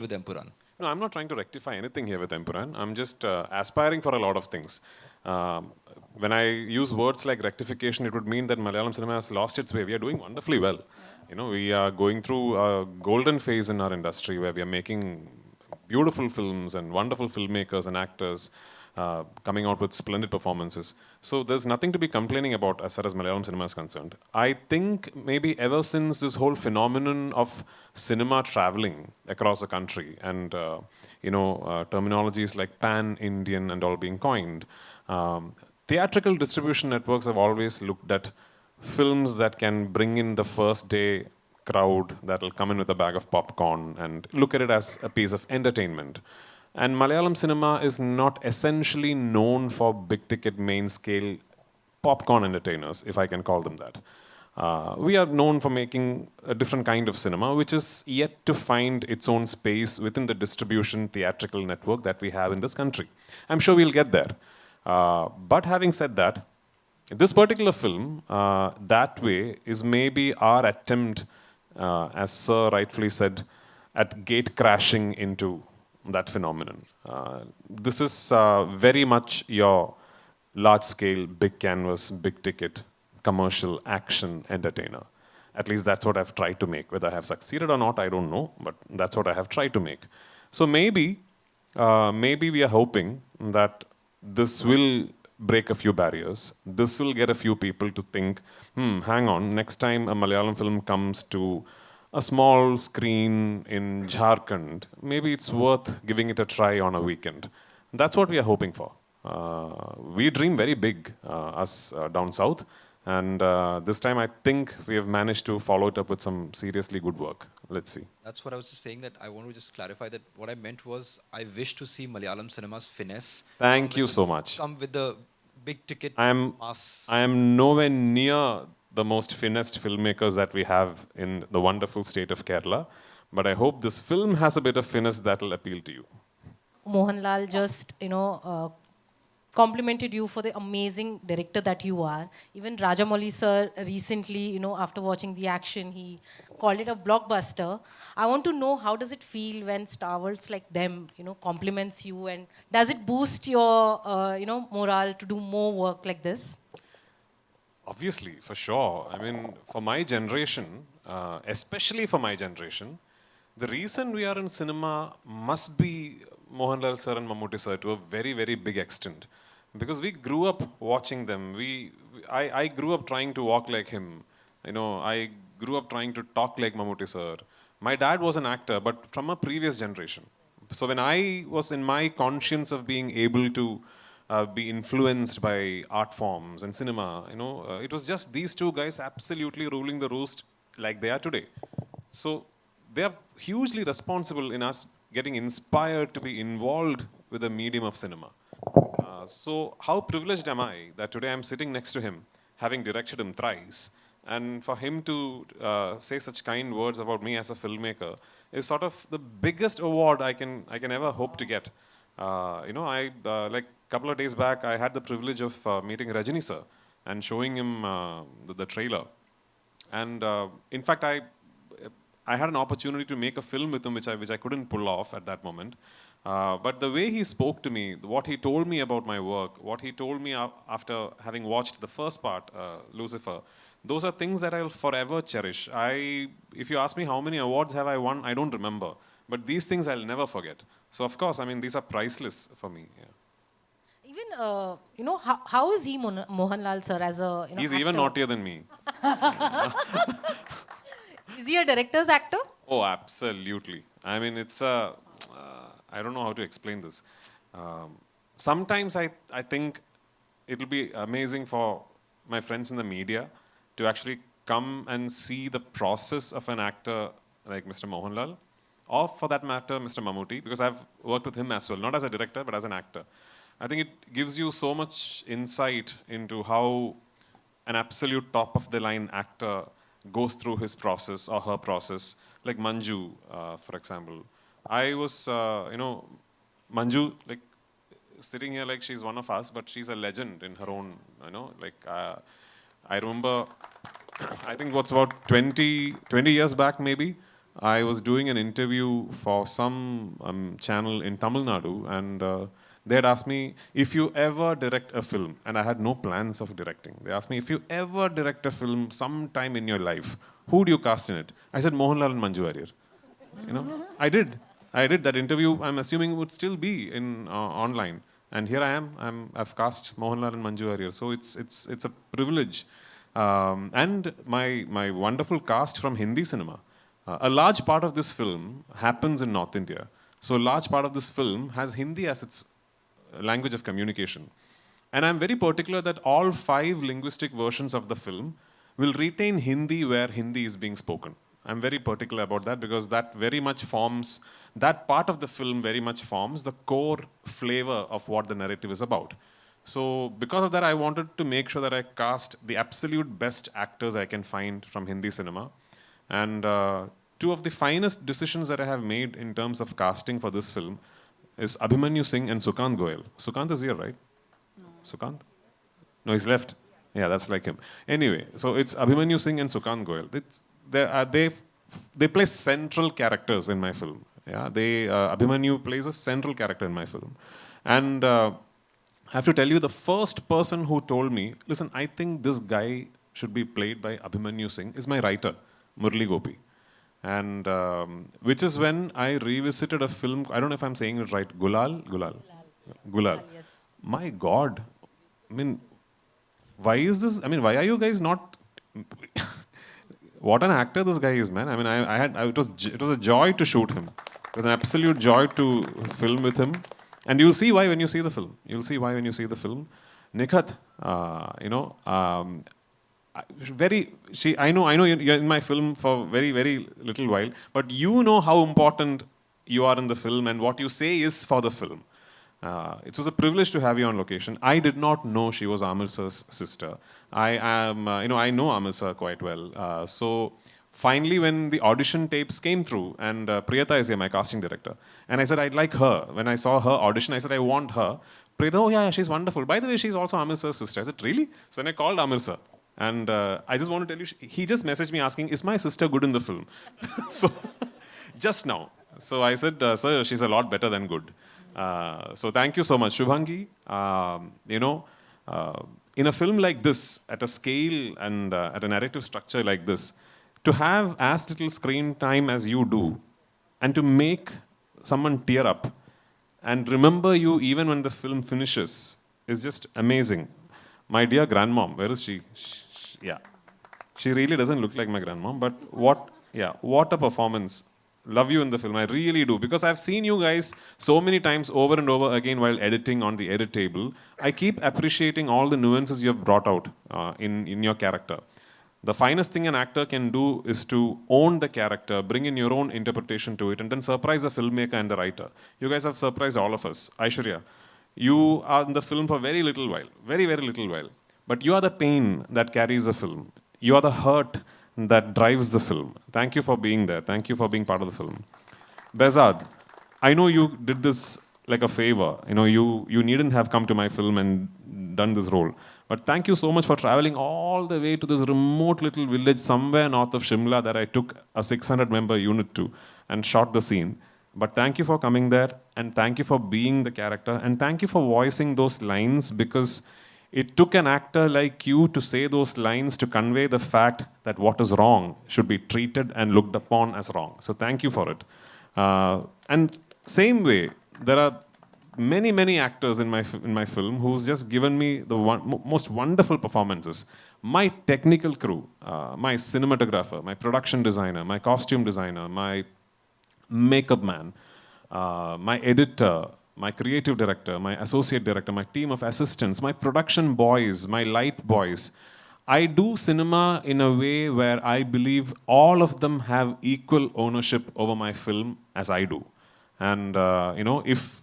with Emburan? No, I'm not trying to rectify anything here with Empuran. I'm just aspiring for a lot of things. When I use words like rectification, it would mean that Malayalam cinema has lost its way. We are doing wonderfully well. You know, we are going through a golden phase in our industry where we are making beautiful films and wonderful filmmakers and actors coming out with splendid performances. So there's nothing to be complaining about as far as Malayalam cinema is concerned. I think maybe ever since this whole phenomenon of cinema traveling across the country and terminologies like pan-Indian and all being coined, theatrical distribution networks have always looked at films that can bring in the first day crowd that will come in with a bag of popcorn and look at it as a piece of entertainment. And Malayalam cinema is not essentially known for big ticket main scale popcorn entertainers, if I can call them that. We are known for making a different kind of cinema, which is yet to find its own space within the distribution theatrical network that we have in this country. I'm sure we'll get there. But having said that, this particular film, that way, is maybe our attempt, as Sir rightfully said, at gate crashing into that phenomenon. This is very much your large scale, big canvas, big ticket, commercial action entertainer. At least that's what I've tried to make. Whether I have succeeded or not, I don't know, but that's what I have tried to make. So maybe we are hoping that this will break a few barriers. This will get a few people to think, hang on, next time a Malayalam film comes to a small screen in Jharkhand, maybe it's worth giving it a try on a weekend. That's what we are hoping for. We dream very big, us down south, and this time I think we have managed to follow it up with some seriously good work. Let's see. That's what I was just saying, that I want to just clarify that what I meant was I wish to see Malayalam cinema's finesse. Thank you so much. Come with the big ticket mass. I am nowhere near the most finessed filmmakers that we have in the wonderful state of Kerala, but I hope this film has a bit of finesse that will appeal to you. Mohanlal just, complimented you for the amazing director that you are. Even Rajamouli sir recently, after watching the action, he called it a blockbuster. I want to know, how does it feel when stalwarts like them, compliments you, and does it boost your, morale to do more work like this? Obviously, for sure. I mean, for my generation, especially for my generation, the reason we are in cinema must be Mohanlal sir and Mammootty sir to a very, very big extent. Because we grew up watching them. I grew up trying to walk like him. I grew up trying to talk like Mammootty sir. My dad was an actor, but from a previous generation. So when I was in my conscience of being able to be influenced by art forms and cinema, it was just these two guys absolutely ruling the roost like they are today. So they are hugely responsible in us getting inspired to be involved with the medium of cinema. So how privileged am I that today I'm sitting next to him, having directed him thrice, and for him to say such kind words about me as a filmmaker is sort of the biggest award I can ever hope to get. Like a couple of days back, I had the privilege of meeting Rajini sir and showing him the trailer. And in fact, I had an opportunity to make a film with him, which I couldn't pull off at that moment. But the way he spoke to me, what he told me about my work, what he told me after having watched the first part, Lucifer, those are things that I'll forever cherish. If you ask me how many awards have I won, I don't remember. But these things I'll never forget. So of course, I mean, these are priceless for me. Yeah. Even, how is he, Mohanlal sir, as a, He's actor? even naughtier than me. Is he a director's actor? Oh, absolutely. I mean, it's a, I don't know how to explain this. Sometimes I think it'll be amazing for my friends in the media to actually come and see the process of an actor like Mr. Mohanlal, or for that matter, Mr. Mammootty, because I've worked with him as well, not as a director, but as an actor. I think it gives you so much insight into how an absolute top of the line actor goes through his process or her process, like Manju, for example. I was, Manju, like, sitting here like she's one of us, but she's a legend in her own, I remember, I think what's about 20 years back maybe, I was doing an interview for some channel in Tamil Nadu, and they had asked me, if you ever direct a film, and I had no plans of directing. They asked me, if you ever direct a film sometime in your life, who do you cast in it? I said, Mohanlal and Manju Warrier. You know, I did. I did that interview. I'm assuming would still be in online, and here I am. I've cast Mohanlal and Manju Warrier. So it's a privilege, and my wonderful cast from Hindi cinema. A large part of this film happens in North India. So a large part of this film has Hindi as its language of communication. And I'm very particular that all 5 linguistic versions of the film will retain Hindi where Hindi is being spoken. I'm very particular about that because that very much forms, that part of the film very much forms the core flavor of what the narrative is about. So because of that, I wanted to make sure that I cast the absolute best actors I can find from Hindi cinema. And 2 of the finest decisions that I have made in terms of casting for this film is Abhimanyu Singh and Sukant Goyal. Sukant is here, right? No. Sukant? No, he's left. Yeah, that's like him. Anyway, so it's Abhimanyu Singh and Sukant Goyal. They play central characters in my film. Yeah, Abhimanyu plays a central character in my film. And I have to tell you, the first person who told me, listen, I think this guy should be played by Abhimanyu Singh is my writer, Murli Gopi. And which is when I revisited a film, I don't know if I'm saying it right, Gulal. Yes. My God, I mean, why is this, I mean, why are you guys not, what an actor this guy is, man. I mean, it was a joy to shoot him. It was an absolute joy to film with him. And you'll see why when you see the film. You'll see why when you see the film. Nikhat, I know you're in my film for very, very little while, but you know how important you are in the film and what you say is for the film. It was a privilege to have you on location. I did not know she was Amir sir's sister. I know Amir sir quite well. So finally, when the audition tapes came through, and Priyata is here, my casting director, and I said, I'd like her. When I saw her audition, I said, I want her. Priyata, oh yeah, she's wonderful. By the way, she's also Amir sir's sister. I said, really? So then I called Amir sir. And I just want to tell you, he just messaged me asking, is my sister good in the film? So, just now. So I said, sir, she's a lot better than good. So thank you so much. Shubhangi, in a film like this, at a scale and at a narrative structure like this, to have as little screen time as you do, and to make someone tear up, and remember you even when the film finishes, is just amazing. My dear grandmom, where is she? Yeah. She really doesn't look like my grandmom, but what a performance. Love you in the film, I really do. Because I've seen you guys so many times over and over again while editing on the edit table. I keep appreciating all the nuances you have brought out in your character. The finest thing an actor can do is to own the character, bring in your own interpretation to it, and then surprise the filmmaker and the writer. You guys have surprised all of us. Aishwarya, you are in the film for very little while, very, very little while. But you are the pain that carries the film. You are the hurt that drives the film. Thank you for being there. Thank you for being part of the film. Behzad, I know you did this like a favor. You needn't have come to my film and done this role. But thank you so much for traveling all the way to this remote little village somewhere north of Shimla that I took a 600-member unit to and shot the scene. But thank you for coming there, and thank you for being the character, and thank you for voicing those lines, because it took an actor like you to say those lines to convey the fact that what is wrong should be treated and looked upon as wrong. So thank you for it. And same way, there are many, many actors in my film who's just given me the most wonderful performances. My technical crew, my cinematographer, my production designer, my costume designer, my makeup man, my editor, my creative director, my associate director, my team of assistants, my production boys, my light boys. I do cinema in a way where I believe all of them have equal ownership over my film as I do. And if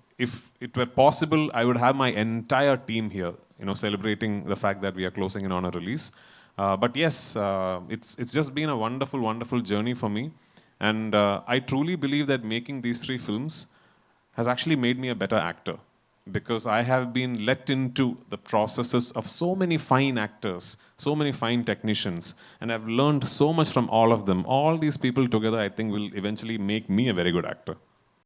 it were possible, I would have my entire team here, celebrating the fact that we are closing in on a release. But yes, it's just been a wonderful, wonderful journey for me. And I truly believe that making these 3 films has actually made me a better actor. because I have been let into the processes of so many fine actors, so many fine technicians, and I've learned so much from all of them. All these people together, I think, will eventually make me a very good actor.